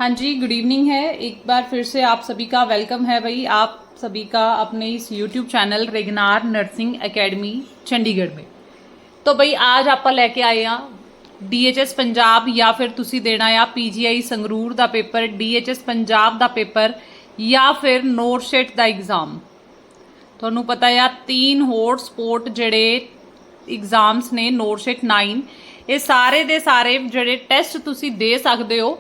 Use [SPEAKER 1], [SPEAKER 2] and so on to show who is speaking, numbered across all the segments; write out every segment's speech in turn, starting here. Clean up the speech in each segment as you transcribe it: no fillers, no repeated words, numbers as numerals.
[SPEAKER 1] हाँ जी, good evening है। एक बार फिर से आप सभी का वेलकम है भाई, आप सभी का अपने इस यूट्यूब चैनल रेगनार नर्सिंग एकेडमी चंडीगढ़ में। तो भाई आज ਆਪਾਂ ਲੈ ਕੇ ਆਏ ਆ DHS पंजाब या फिर ਤੁਸੀਂ ਦੇਣਾ ਆ PGI ਸੰਗਰੂਰ ਦਾ ਪੇਪਰ, DHS पंजाब ਦਾ ਪੇਪਰ ਜਾਂ ਫਿਰ ਨੋਰਸ਼ੇਟ ਦਾ ਐਗਜ਼ਾਮ। ਤੁਹਾਨੂੰ ਪਤਾ ਆ 3 ਹੋਰ ਸਪੋਰਟ ਜਿਹੜੇ एग्जाम्स ने नोरशेट 9 ਇਹ ਸਾਰੇ ਦੇ ਸਾਰੇ ਜਿਹੜੇ ਟੈਸਟ ਤੁਸੀਂ ਦੇ ਸਕਦੇ ਹੋ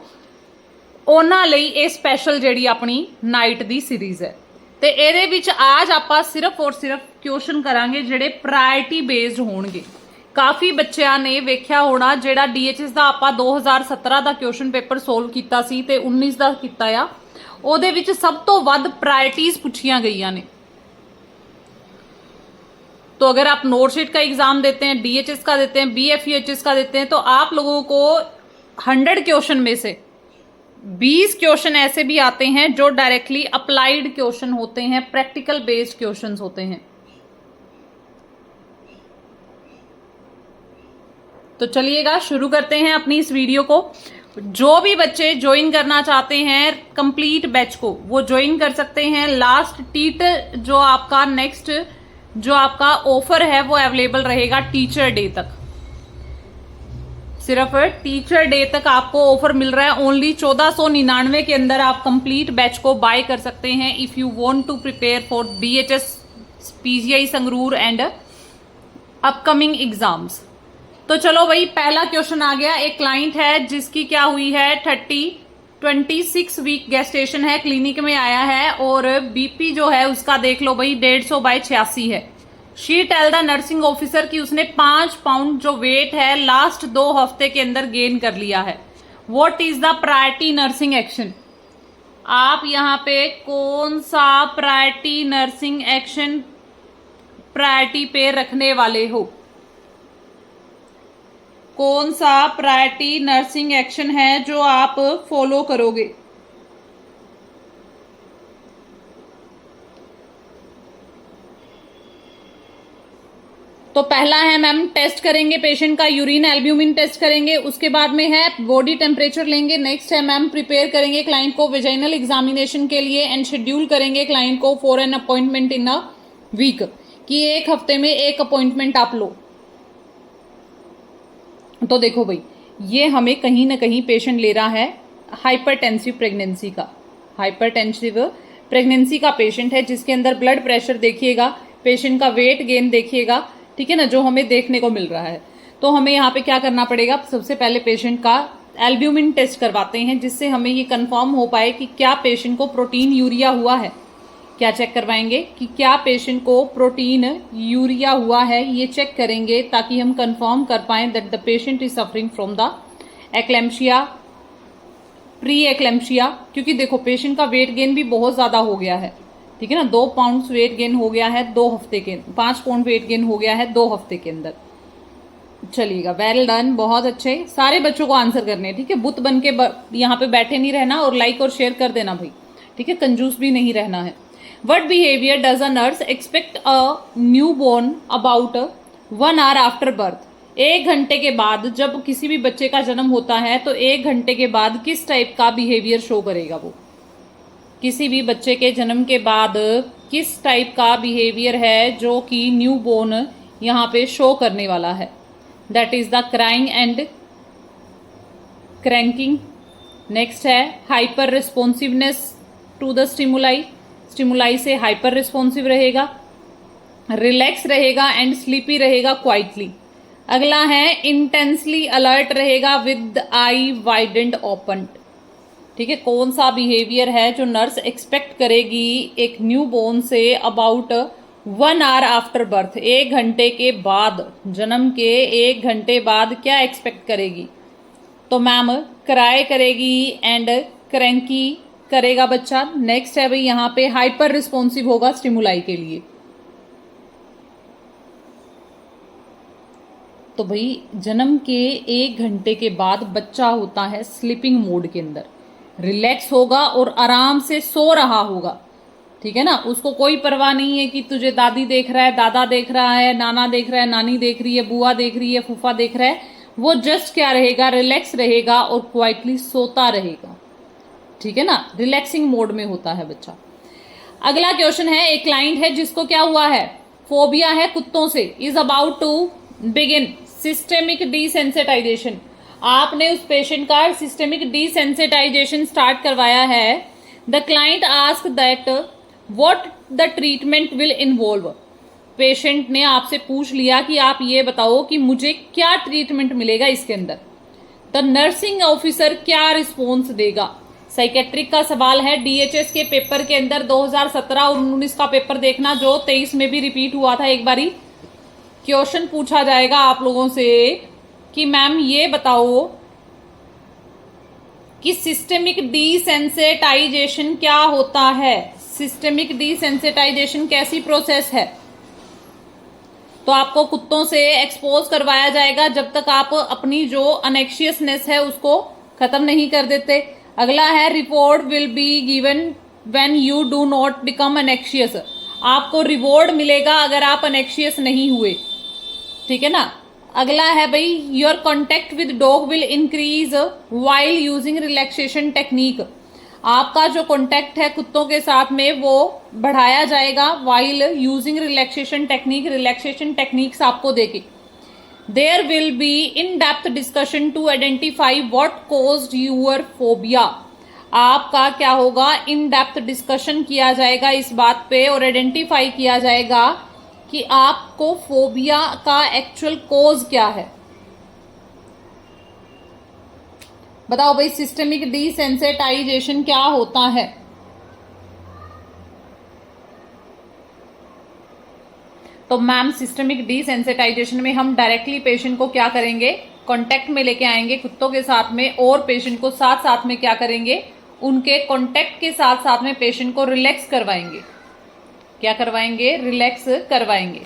[SPEAKER 1] ਉਹਨਾਂ ਲਈ ਇਹ ਸਪੈਸ਼ਲ ਜਿਹੜੀ ਆਪਣੀ ਨਾਈਟ ਦੀ ਸੀਰੀਜ਼ ਹੈ। ਤੇ ਇਹਦੇ ਵਿੱਚ ਅੱਜ ਆਪਾਂ ਸਿਰਫ ਔਰ ਸਿਰਫ ਕੁਐਸਚਨ ਕਰਾਂਗੇ ਜਿਹੜੇ ਪ੍ਰਾਇੋਰਟੀ ਬੇਸਡ ਹੋਣਗੇ। ਕਾਫੀ ਬੱਚਿਆਂ ਨੇ ਵੇਖਿਆ ਹੋਣਾ ਜਿਹੜਾ DHS ਦਾ ਆਪਾਂ 2017 ਦਾ ਕੁਐਸਚਨ ਪੇਪਰ ਸੋਲਵ ਕੀਤਾ ਸੀ ਤੇ 19 ਦਾ ਕੀਤਾ ਆ, ਉਹਦੇ ਵਿੱਚ ਸਭ ਤੋਂ ਵੱਧ ਪ੍ਰਾਇੋਰਟੀਜ਼ ਪੁੱਛੀਆਂ ਗਈਆਂ ਨੇ। तो अगर आप नोरशेट का एग्जाम देते हैं, DHS का देते हैं, BFUHS का देते हैं, तो आप लोगों को 100 क्वेश्चन में से 20 क्वेश्चन ऐसे भी आते हैं जो डायरेक्टली अप्लाइड क्वेश्चन होते हैं, प्रैक्टिकल बेस्ड क्वेश्चंस होते हैं। तो चलिएगा शुरू करते हैं अपनी इस वीडियो को। जो भी बच्चे ज्वाइन करना चाहते हैं कंप्लीट बैच को वो ज्वाइन कर सकते हैं। लास्ट टीट जो आपका नेक्स्ट जो आपका ऑफर है वो अवेलेबल रहेगा टीचर डे तक। सिर्फ टीचर डे तक आपको ऑफर मिल रहा है। ओनली 1499 के अंदर आप कंप्लीट बैच को बाय कर सकते हैं if you want to prepare for DHS PGI Sangrur and upcoming exams. तो चलो भाई पहला क्वेश्चन आ गया। एक क्लाइंट है जिसकी क्या हुई है 26 वीक गेस्टेशन है, क्लिनिक में आया है और BP जो है उसका देख लो भाई 150/86 है। She tell the nursing officer कि उसने 5 पाउंड जो वेट है लास्ट 2 हफ्ते के अंदर गेन कर लिया है। What is the priority nursing action? आप यहाँ पे कौन सा प्रायोरिटी नर्सिंग एक्शन प्रायोरिटी पे रखने वाले हो? कौन सा प्रायोरिटी नर्सिंग एक्शन है जो आप फॉलो करोगे? तो पहला है मैम टेस्ट करेंगे पेशेंट का यूरिन एल्ब्यूमिन टेस्ट करेंगे, उसके बाद में है बॉडी टेम्परेचर लेंगे। नेक्स्ट है मैम प्रिपेयर करेंगे क्लाइंट को वेजाइनल एग्जामिनेशन के लिए एंड शेड्यूल करेंगे क्लाइंट को for an appointment in a week, कि एक हफ्ते में एक अपॉइंटमेंट आप लो। तो देखो भाई ये हमें कहीं ना कहीं पेशेंट ले रहा है हाइपरटेंसिव प्रेगनेंसी का। हाइपरटेंसिव प्रेगनेंसी का पेशेंट है जिसके अंदर ब्लड प्रेशर देखिएगा, पेशेंट का वेट गेन देखिएगा, ठीक है ना, जो हमें देखने को मिल रहा है। तो हमें यहाँ पे क्या करना पड़ेगा, सबसे पहले पेशेंट का एल्ब्यूमिन टेस्ट करवाते हैं जिससे हमें ये कंफर्म हो पाए कि क्या पेशेंट को प्रोटीन यूरिया हुआ है। क्या चेक करवाएंगे कि क्या पेशेंट को प्रोटीन यूरिया हुआ है, ये चेक करेंगे ताकि हम कंफर्म कर पाएं that the patient is suffering from the eclampsia, pre eclampsia. क्योंकि देखो पेशेंट का वेट गेन भी बहुत ज़्यादा हो गया है, ठीक है ना, 2 पाउंड वेट गेन हो गया है 2 हफ्ते के, 5 पाउंड वेट गेन हो गया है 2 हफ्ते के अंदर। चलिएगा, वेल डन, बहुत अच्छे। सारे बच्चों को आंसर करने हैं, ठीक है, बुत बन के यहाँ पे बैठे नहीं रहना और लाइक और शेयर कर देना भाई, ठीक है, कंजूस भी नहीं रहना है। What behavior does a nurse expect a newborn about 1 hour after birth? 1 घंटे के बाद जब किसी भी बच्चे का जन्म होता है तो 1 घंटे के बाद किस टाइप का बिहेवियर शो करेगा वो? किसी भी बच्चे के जन्म के बाद किस टाइप का बिहेवियर है जो कि न्यूबॉर्न यहाँ पे शो करने वाला है? That is the crying and cranking. Next है hyper responsiveness to the stimuli, stimuli से हाइपर रिस्पॉन्सिव रहेगा, रिलैक्स रहेगा एंड स्लीपी रहेगा क्वाइटली। अगला है इंटेंसली अलर्ट रहेगा विद आई वाइडेंड ओपन, ठीक है। कौन सा बिहेवियर है जो नर्स एक्सपेक्ट करेगी एक newborn say about 1 hour after birth? 1 घंटे के बाद, जन्म के 1 घंटे बाद क्या एक्सपेक्ट करेगी? तो मैम क्राई करेगी एंड क्रैंकी करेगा बच्चा। नेक्स्ट है भाई यहाँ पे हाइपर रिस्पॉन्सिव होगा स्टिमुलाई के लिए। तो भाई जन्म के 1 घंटे के बाद बच्चा होता है स्लीपिंग मोड के अंदर, रिलैक्स होगा और आराम से सो रहा होगा, ठीक है ना। उसको कोई परवाह नहीं है कि तुझे दादी देख रहा है, दादा देख रहा है, नाना देख रहा है, नानी देख रही है, बुआ देख रही है, फूफा देख रहा है। वो जस्ट क्या रहेगा, रिलैक्स रहेगा और क्वाइटली सोता रहेगा। ठीक है ना, रिलैक्सिंग मोड में होता है बच्चा। अगला क्वेश्चन है, एक क्लाइंट है जिसको क्या हुआ है, फोबिया है कुत्तों से, is about to begin systemic desensitization. आपने उस पेशेंट का सिस्टेमिक डिसेंसिटाइजेशन स्टार्ट करवाया है। The client ask that what the treatment will involve. Patient ने आपसे पूछ लिया कि आप ये बताओ कि मुझे क्या ट्रीटमेंट मिलेगा इसके अंदर। द नर्सिंग ऑफिसर क्या रिस्पॉन्स देगा। साइकेट्रिक का सवाल है, डीएचएस के पेपर के अंदर 2017 और 19 का पेपर देखना, जो 23 में भी रिपीट हुआ था। एक बारी क्वेश्चन पूछा जाएगा आप लोगों से कि मैम ये बताओ कि सिस्टेमिक डिसेंसिटाइजेशन क्या होता है। सिस्टेमिक डिसेंसिटाइजेशन कैसी प्रोसेस है। तो आपको कुत्तों से एक्सपोज करवाया जाएगा जब तक आप अपनी जो अनेक्शियसनेस है उसको खत्म नहीं कर देते। अगला है, reward will be given when you do not become anxious. आपको रिवॉर्ड मिलेगा अगर आप अनेक्शियस नहीं हुए, ठीक है ना। अगला है भाई, your contact with dog will increase while using relaxation technique. आपका जो कॉन्टेक्ट है कुत्तों के साथ में वो बढ़ाया जाएगा while using relaxation technique. Relaxation techniques आपको देके there will be in depth discussion to identify what caused your phobia. आपका क्या होगा, इन डेप्थ डिस्कशन किया जाएगा इस बात पे और आइडेंटिफाई किया जाएगा कि आपको फोबिया का एक्चुअल कॉज क्या है। बताओ भाई, सिस्टेमिक डिसेंसिटाइजेशन क्या होता है। तो मैम सिस्टेमिक डिसेंसिटाइजेशन में हम डायरेक्टली पेशेंट को क्या करेंगे, कांटेक्ट में लेके आएंगे कुत्तों के साथ में, और पेशेंट को साथ साथ में क्या करेंगे, उनके कांटेक्ट के साथ साथ में पेशेंट को रिलैक्स करवाएंगे। क्या करवाएंगे, रिलैक्स करवाएंगे।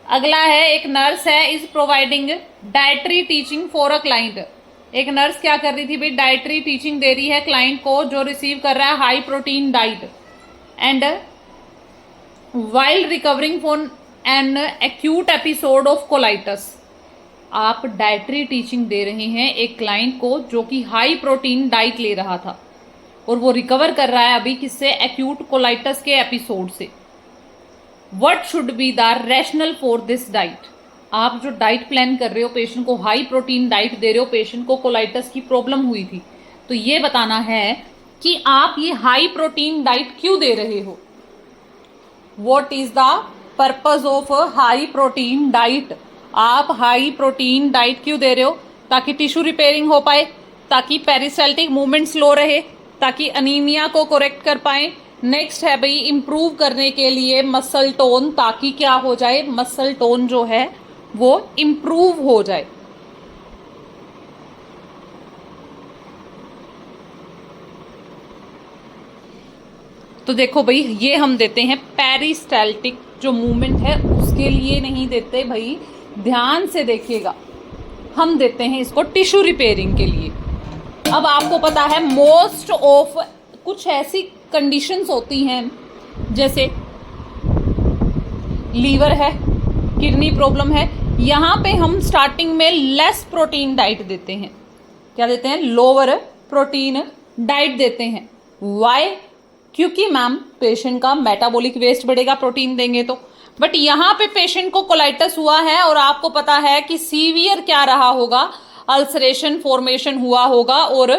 [SPEAKER 1] अगला है, एक नर्स है is providing dietary teaching for a client. एक नर्स क्या कर रही थी भाई, डाइटरी टीचिंग दे रही है क्लाइंट को जो रिसीव कर रहा है high protein diet, and while recovering from an acute episode of colitis. आप डाइटरी टीचिंग दे रहे हैं एक क्लाइंट को जो कि हाई प्रोटीन डाइट ले रहा था और वो रिकवर कर रहा है अभी किससे, एक्यूट कोलाइटिस के एपिसोड से। What should be the rational for this diet. आप जो डाइट प्लान कर रहे हो, पेशेंट को हाई प्रोटीन डाइट दे रहे हो, पेशेंट को कोलाइटिस की प्रॉब्लम हुई थी, तो ये बताना है कि आप ये हाई प्रोटीन डाइट क्यों दे रहे हो। What is the purpose of high protein diet. आप हाई प्रोटीन डाइट क्यों दे रहे हो, ताकि टिश्यू रिपेयरिंग हो पाए, ताकि पेरिस्टाल्टिक मूवमेंट स्लो रहे, ताकि अनीमिया को करेक्ट कर पाए। नेक्स्ट है भाई, इंप्रूव करने के लिए मसल टोन, ताकि क्या हो जाए, मसल टोन जो है वो इंप्रूव हो जाए। तो देखो भाई, ये हम देते हैं पेरिस्टाल्टिक जो मूवमेंट है उसके लिए नहीं देते भाई, ध्यान से देखिएगा, हम देते हैं इसको टिश्यू रिपेयरिंग के लिए। अब आपको पता है मोस्ट ऑफ कुछ ऐसी कंडीशंस होती हैं जैसे लीवर है, किडनी प्रॉब्लम है, यहाँ पे हम स्टार्टिंग में लेस प्रोटीन डाइट देते हैं। क्या देते हैं, लोअर प्रोटीन डाइट देते हैं। वाई, क्योंकि मैम पेशेंट का मेटाबॉलिक वेस्ट बढ़ेगा प्रोटीन देंगे तो। बट यहाँ पे पेशेंट को कोलाइटिस हुआ है और आपको पता है कि सीवियर क्या रहा होगा, अल्सरेशन फॉर्मेशन हुआ होगा और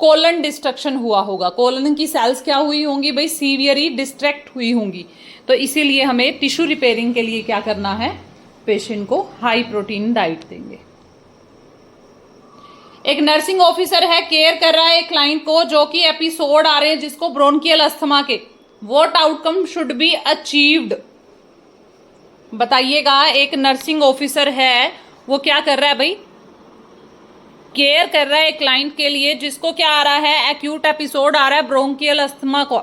[SPEAKER 1] कोलन डिस्ट्रक्शन हुआ होगा। कोलन की सेल्स क्या हुई होंगी भाई, सीवियरली डिस्ट्रैक्ट हुई होंगी। तो इसीलिए हमें टिश्यू रिपेयरिंग के लिए क्या करना है, पेशेंट को हाई प्रोटीन डाइट देंगे। एक नर्सिंग ऑफिसर है, केयर कर रहा है एक क्लाइंट को जो कि एपिसोड आ रहे हैं जिसको ब्रोंकियल अस्थमा के। What outcome should be achieved. बताइएगा, एक नर्सिंग ऑफिसर है वो क्या कर रहा है भाई, केयर कर रहा है एक क्लाइंट के लिए जिसको क्या आ रहा है, एक्यूट एपिसोड आ रहा है ब्रोंकियल अस्थमा को।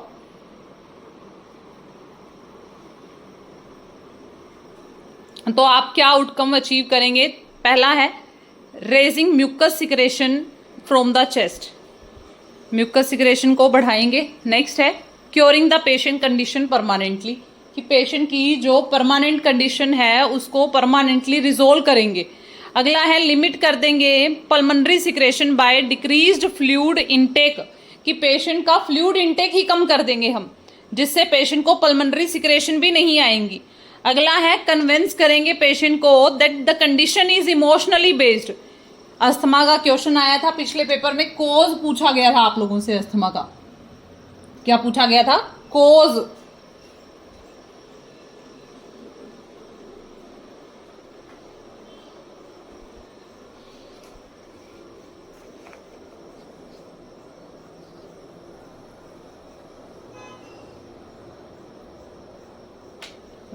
[SPEAKER 1] तो आप क्या आउटकम अचीव करेंगे। पहला है raising mucus secretion from the chest, mucus secretion को बढ़ाएंगे। नेक्स्ट है curing the patient condition permanently, कि पेशेंट की जो परमानेंट कंडीशन है उसको परमानेंटली रिजोल्व करेंगे। अगला है लिमिट कर देंगे pulmonary secretion by decreased fluid intake, कि पेशेंट का फ्लूइड इनटेक ही कम कर देंगे हम, जिससे पेशेंट को पल्मोनरी सिक्रेशन भी नहीं आएंगी। अगला है कन्विंस करेंगे पेशेंट को that the condition is emotionally based. Asthma का क्वेश्चन आया था पिछले पेपर में, कोज पूछा गया था आप लोगों से। अस्थमा का क्या पूछा गया था? कोज।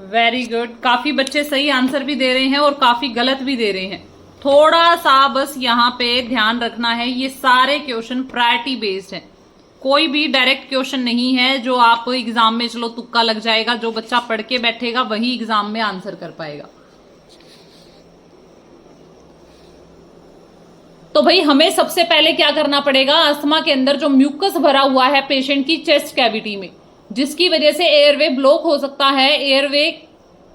[SPEAKER 1] वेरी गुड, काफी बच्चे सही आंसर भी दे रहे हैं और काफी गलत भी दे रहे हैं। थोड़ा सा बस यहाँ पे ध्यान रखना है, ये सारे क्वेश्चन प्रायोरिटी बेस्ड हैं। कोई भी डायरेक्ट क्वेश्चन नहीं है जो आप एग्जाम में चलो तुक्का लग जाएगा, जो बच्चा पढ़ के बैठेगा वही एग्जाम में आंसर कर पाएगा। तो भाई हमें सबसे पहले क्या करना पड़ेगा, अस्थमा के अंदर जो म्यूकस भरा हुआ है पेशेंट की चेस्ट कैविटी में, जिसकी वजह से एयरवे ब्लॉक हो सकता है, एयरवे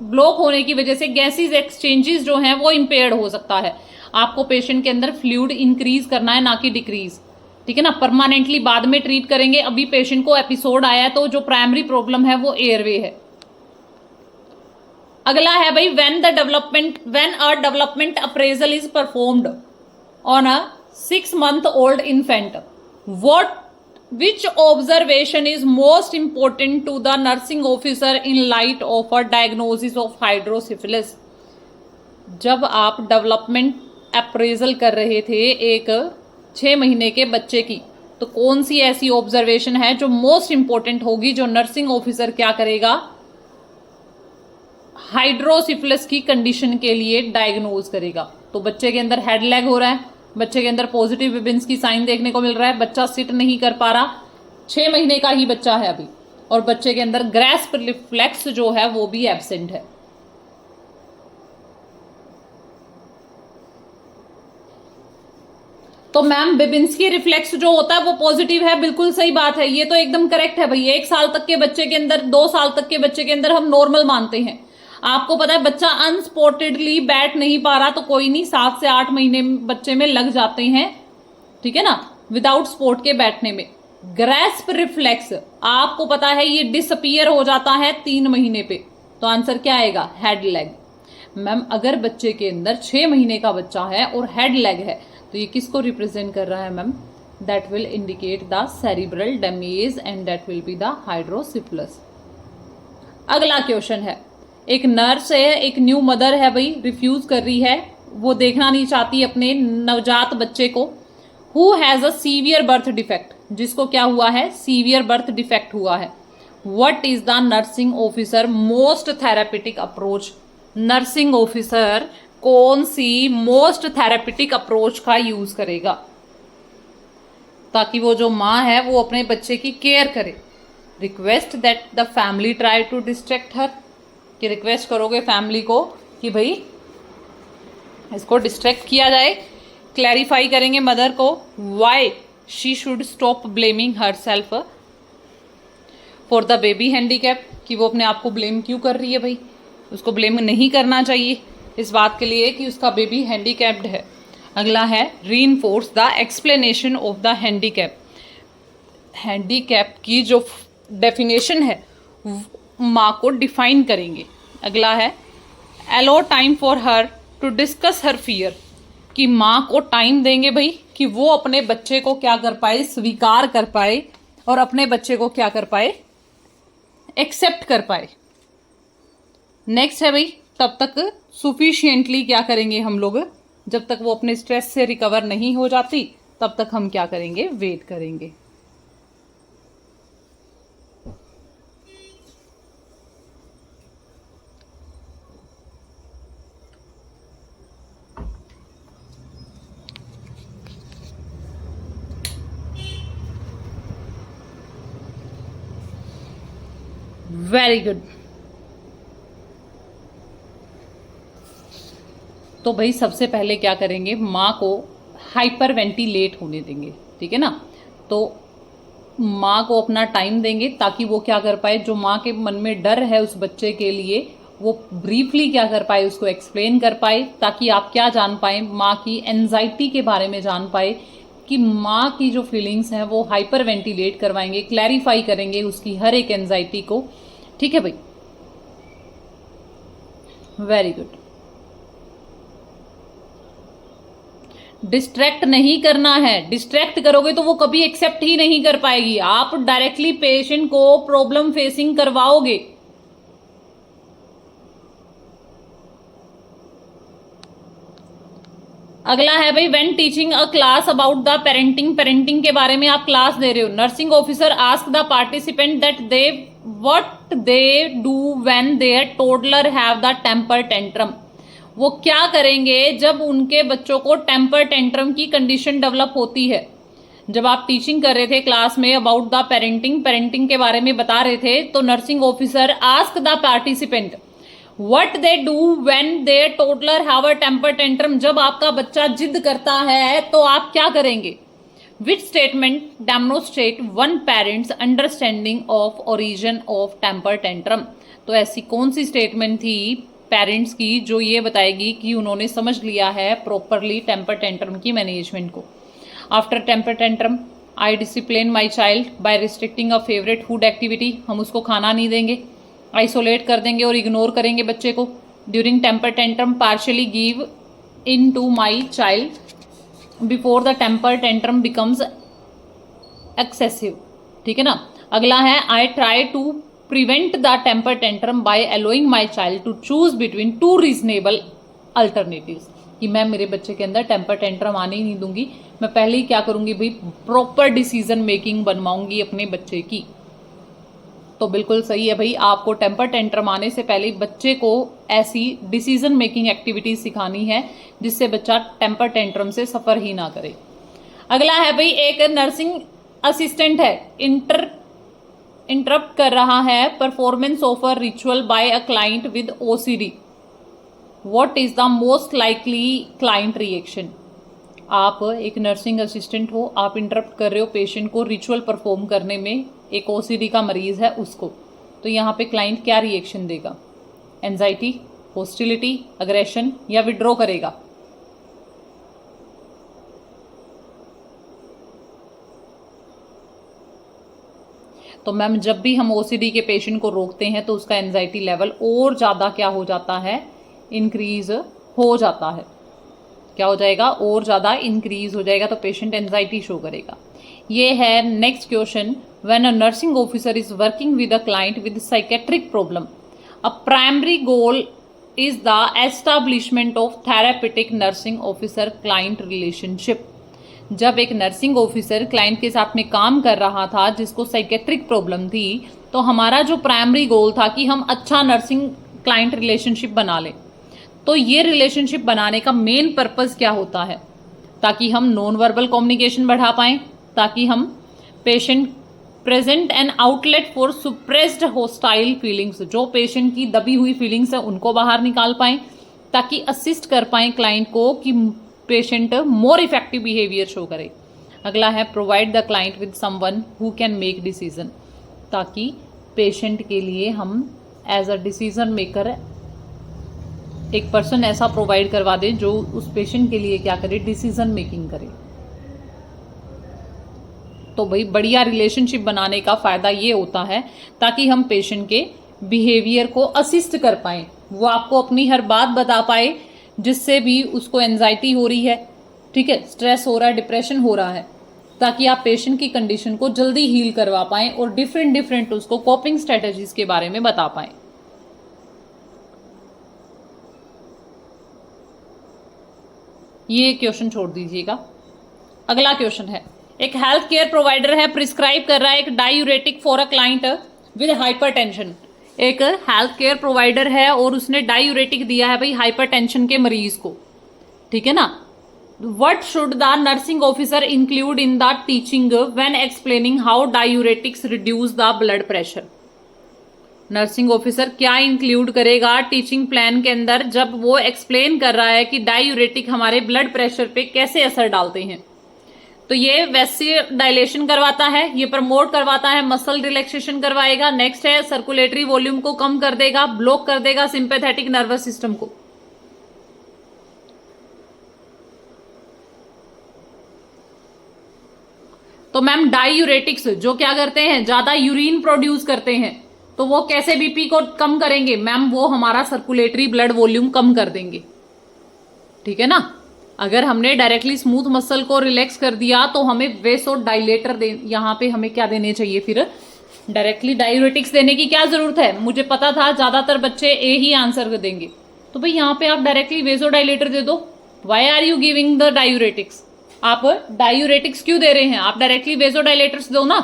[SPEAKER 1] ब्लॉक होने की वजह से गैसेस एक्सचेंजेस जो हैं वो इंपेयर्ड हो सकता है। आपको पेशेंट के अंदर फ्लूइड इंक्रीज करना है, ना कि डिक्रीज, ठीक है ना। परमानेंटली बाद में ट्रीट करेंगे, अभी पेशेंट को एपिसोड आया है तो जो प्राइमरी प्रॉब्लम है वो एयरवे है। अगला है भाई when a development appraisal is performed on a 6 month old infant, which observation is most important to the nursing officer in light of a diagnosis of hydrocephalus? जब आप डेवलपमेंट अप्रेजल कर रहे थे एक 6 महीने के बच्चे की, तो कौन सी ऐसी ऑब्जर्वेशन है जो मोस्ट इंपॉर्टेंट होगी, जो नर्सिंग ऑफिसर क्या करेगा, हाइड्रोसिफिलिस की कंडीशन के लिए डायग्नोज करेगा? तो बच्चे के अंदर हेड लैग हो रहा है, बच्चे के अंदर पॉजिटिव विबिन्स की साइन देखने को मिल रहा है, बच्चा सिट नहीं कर पा रहा, 6 महीने का ही बच्चा है अभी, और बच्चे के अंदर ग्रैस्प रिफ्लेक्स जो है वो भी एब्सेंट है। तो मैम बिबिन्स्की रिफ्लेक्स जो होता है वो पॉजिटिव है, बिल्कुल सही बात है, ये तो एकदम करेक्ट है भाई। 1 साल तक के बच्चे के अंदर, 2 साल तक के बच्चे के अंदर हम नॉर्मल मानते हैं। आपको पता है बच्चा अनस्पॉटेडली बैठ नहीं पा रहा तो कोई नहीं, 7 से 8 महीने बच्चे में लग जाते हैं, ठीक है ना, विदाउट स्पोर्ट के बैठने में। ग्रैस्प रिफ्लेक्स आपको पता है ये डिसअपियर हो जाता है 3 महीने पे, तो आंसर क्या आएगा? Head lag. मैम अगर बच्चे के अंदर 6 महीने का बच्चा है और हेड लैग है तो ये किसको रिप्रेजेंट कर रहा है ma'am? That will indicate the cerebral damage and that will be the hydrocephalus. अगला क्वेश्चन है, एक नर्स है, एक न्यू मदर है भाई, रिफ्यूज कर रही है, वो देखना नहीं चाहती अपने नवजात बच्चे को। Who has a severe birth defect, जिसको क्या हुआ है? सीवियर बर्थ डिफेक्ट हुआ है। What is the nursing officer most therapeutic approach? Nursing officer कौन सी मोस्ट थेरापेटिक अप्रोच का यूज करेगा ताकि वो जो माँ है वो अपने बच्चे की केयर करे? Request that the family try to distract her, कि रिक्वेस्ट करोगे फैमिली को कि भाई इसको डिस्ट्रैक्ट किया जाए। क्लैरिफाई करेंगे मदर को why she should stop blaming her self for the baby handicap, कि वो अपने आप को ब्लेम क्यों कर रही है भाई, उसको ब्लेम नहीं करना चाहिए इस बात के लिए कि उसका बेबी हैंडीकैप्ड है। अगला है reinforce the explanation of the handicap. Handicap की जो डेफिनेशन है माँ को डिफाइन करेंगे। अगला है allow time for her to discuss her fear, कि माँ को टाइम देंगे भाई कि वो अपने बच्चे को क्या कर पाए, स्वीकार कर पाए, और अपने बच्चे को क्या कर पाए, एक्सेप्ट कर पाए। नेक्स्ट है भाई तब तक सुफिशिएंटली क्या करेंगे हम लोग, जब तक वो अपने स्ट्रेस से रिकवर नहीं हो जाती तब तक हम क्या करेंगे, वेट करेंगे। Very good. तो भाई सबसे पहले क्या करेंगे, माँ को हाइपर वेंटिलेट होने देंगे, ठीक है ना। तो माँ को अपना टाइम देंगे ताकि वो क्या कर पाए, जो माँ के मन में डर है उस बच्चे के लिए वो ब्रीफली क्या कर पाए, उसको एक्सप्लेन कर पाए, ताकि आप क्या जान पाए, माँ की एंजाइटी के बारे में जान पाए कि माँ की जो फीलिंग्स हैं वो हाइपर वेंटिलेट करवाएंगे, क्लैरिफाई करेंगे उसकी हर एक एंजाइटी को। ठीक है भाई, वेरी गुड। डिस्ट्रैक्ट नहीं करना है, डिस्ट्रैक्ट करोगे तो वो कभी एक्सेप्ट ही नहीं कर पाएगी। आप डायरेक्टली पेशेंट को प्रॉब्लम फेसिंग करवाओगे। अगला है भाई, when teaching a class about the parenting, parenting के बारे में आप क्लास दे रहे हो। Nursing officer ask the participant that they what they do when their toddler have the temper tantrum. वो क्या करेंगे जब उनके बच्चों को टेम्पर टेंट्रम की कंडीशन डेवलप होती है। जब आप टीचिंग कर रहे थे क्लास में अबाउट द पेरेंटिंग, पेरेंटिंग के बारे में बता रहे थे, तो nursing officer ask the participant what they do when their toddler have a temper tantrum. जब आपका बच्चा जिद करता है तो आप क्या करेंगे। Which statement demonstrate one parent's understanding of origin of temper tantrum. तो ऐसी कौन सी स्टेटमेंट थी पेरेंट्स की जो ये बताएगी कि उन्होंने समझ लिया है प्रॉपरली टेम्पर टेंट्रम की मैनेजमेंट को। After temper tantrum I discipline my child by restricting a favourite food activity. हम उसको खाना नहीं देंगे, आइसोलेट कर देंगे और इग्नोर करेंगे बच्चे को। During temper tantrum partially give in to my child before the temper tantrum becomes excessive. ठीक है ना। अगला है, I try to prevent the temper tantrum by allowing my child to choose between two reasonable alternatives. कि मैं मेरे बच्चे के अंदर टेम्पर टेंट्रम आने ही नहीं दूंगी, मैं पहले ही क्या करूंगी भाई, प्रॉपर डिसीजन मेकिंग बनवाऊंगी अपने बच्चे की। तो बिल्कुल सही है भाई, आपको टेम्पर टेंट्रम आने से पहले बच्चे को ऐसी डिसीजन मेकिंग एक्टिविटीज सिखानी है जिससे बच्चा टेम्पर टेंट्रम से सफर ही ना करे। अगला है भाई, एक नर्सिंग असिस्टेंट है, इंटरप्ट कर रहा है performance of a ritual by a client with OCD. What is the most likely client reaction. आप एक नर्सिंग असिस्टेंट हो, आप इंटरप्ट कर रहे हो पेशेंट को रिचुअल परफॉर्म करने में, एक ओसीडी का मरीज है उसको, तो यहाँ पे क्लाइंट क्या रिएक्शन देगा। एंजाइटी, होस्टिलिटी, अग्रेशन या विड्रॉ करेगा। तो मैम जब भी हम ओसीडी के पेशेंट को रोकते हैं तो उसका एंजाइटी लेवल और ज़्यादा क्या हो जाता है, इंक्रीज हो जाता है। क्या हो जाएगा, और ज़्यादा इंक्रीज हो जाएगा, तो पेशेंट एंजाइटी शो करेगा। ये है next question, when a nursing officer is working with a client with psychiatric problem, a primary goal is the establishment of therapeutic nursing officer client relationship. जब एक नर्सिंग ऑफिसर क्लाइंट के साथ में काम कर रहा था जिसको साइकेट्रिक प्रॉब्लम थी, तो हमारा जो प्राइमरी गोल था कि हम अच्छा नर्सिंग क्लाइंट रिलेशनशिप बना लें। तो ये रिलेशनशिप बनाने का मेन पर्पस क्या होता है, ताकि हम नॉन वर्बल कम्युनिकेशन बढ़ा पाएं, ताकि हम patient present an outlet for सुप्रेस्ड hostile feelings, जो पेशेंट की दबी हुई फीलिंग्स है उनको बाहर निकाल पाएं, ताकि असिस्ट कर पाएं क्लाइंट को कि patient more effective behaviour show करे। अगला है, provide the client with someone who can make decision, ताकि पेशेंट के लिए हम एज अ डिसीजन मेकर एक पर्सन ऐसा प्रोवाइड करवा दें जो उस पेशेंट के लिए क्या करे, डिसीजन मेकिंग करे। तो भाई बढ़िया रिलेशनशिप बनाने का फायदा ये होता है ताकि हम पेशेंट के बिहेवियर को असिस्ट कर पाए, वो आपको अपनी हर बात बता पाए जिससे भी उसको एंजाइटी हो रही है, ठीक है, स्ट्रेस हो रहा है, डिप्रेशन हो रहा है, ताकि आप पेशेंट की कंडीशन को जल्दी हील करवा पाएं और डिफरेंट उसको कोपिंग स्ट्रेटेजीज के बारे में बता पाएं। ये क्वेश्चन छोड़ दीजिएगा। अगला क्वेश्चन है, एक हेल्थ केयर प्रोवाइडर है, प्रिस्क्राइब कर रहा है एक diuretic for a client with hypertension. एक हेल्थ केयर प्रोवाइडर है और उसने डायूरेटिक दिया है भाई हाइपरटेंशन के मरीज को, ठीक है ना। What should the nursing officer include in the teaching when explaining how diuretics reduce the blood pressure. Nursing officer क्या इंक्लूड करेगा टीचिंग प्लान के अंदर जब वो एक्सप्लेन कर रहा है कि डायूरेटिक हमारे ब्लड प्रेशर पे कैसे असर डालते हैं। तो ये वेसिकुलर डायलेशन करवाता है, ये प्रमोट करवाता है, मसल रिलैक्सेशन करवाएगा। नेक्स्ट है, सर्कुलेटरी वॉल्यूम को कम कर देगा, ब्लॉक कर देगा सिंपैथेटिक नर्वस सिस्टम को। तो मैम डायूरेटिक्स जो क्या करते हैं, ज्यादा यूरिन प्रोड्यूस करते हैं, तो वो कैसे बीपी को कम करेंगे मैम, वो हमारा सर्कुलेटरी ब्लड वॉल्यूम कम कर देंगे, ठीक है ना। अगर हमने डायरेक्टली स्मूथ मसल को रिलैक्स कर दिया तो हमें वेसो डायलेटर दे, यहाँ पे हमें क्या देने चाहिए, फिर डायरेक्टली डायूरेटिक्स देने की क्या जरूरत है। मुझे पता था ज्यादातर बच्चे ए ही आंसर देंगे, तो भाई यहाँ पे आप डायरेक्टली वेसो डायलेटर दे दो। Why are you giving the diuretics, आप डायूरेटिक्स क्यों दे रहे हैं, आप डायरेक्टली वेसो डायलेटर्स दो ना।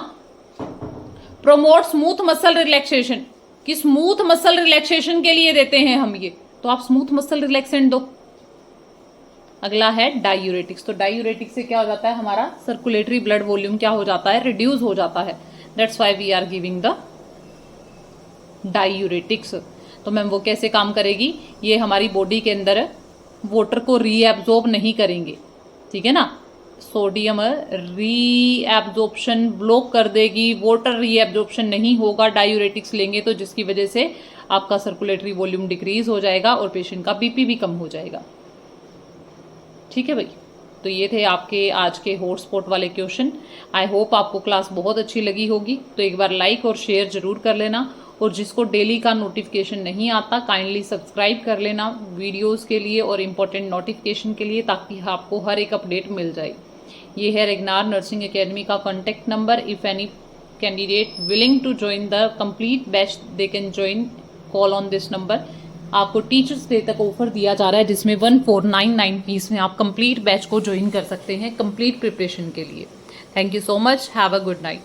[SPEAKER 1] प्रोमोट स्मूथ मसल रिलैक्सेशन, कि स्मूथ मसल रिलैक्सेशन के लिए देते हैं हम ये, तो आप स्मूथ मसल रिलैक्सेंट दो। अगला है डायूरेटिक्स, तो डायूरेटिक्स से क्या हो जाता है, हमारा सर्कुलेटरी ब्लड वॉल्यूम क्या हो जाता है, रिड्यूस हो जाता है। That's why we are giving the diuretics. तो मैम वो कैसे काम करेगी, ये हमारी बॉडी के अंदर वाटर को रीएब्जॉर्ब नहीं करेंगे, ठीक है ना। सोडियम रीएब्जॉर्प्शन ब्लॉक कर देगी, वाटर रीएब्जॉर्प्शन नहीं होगा डायूरेटिक्स लेंगे तो, जिसकी वजह से आपका सर्कुलेटरी वॉल्यूम डिक्रीज हो जाएगा और पेशेंट का बीपी भी कम हो जाएगा, ठीक है भाई। तो ये थे आपके आज के हॉटस्पॉट वाले क्वेश्चन। आई होप आपको क्लास बहुत अच्छी लगी होगी, तो एक बार लाइक और शेयर जरूर कर लेना, और जिसको डेली का नोटिफिकेशन नहीं आता काइंडली सब्सक्राइब कर लेना वीडियोस के लिए और इम्पोर्टेंट नोटिफिकेशन के लिए, ताकि आपको हर एक अपडेट मिल जाए। ये है रेगनार नर्सिंग एकेडमी का contact number. If any candidate willing to join the complete batch they can join, call on this number. आपको टीचर्स डे तक ऑफर दिया जा रहा है, जिसमें 1499 फीस में आप कंप्लीट बैच को ज्वाइन कर सकते हैं कंप्लीट प्रिपरेशन के लिए। Thank you so much, have a good night.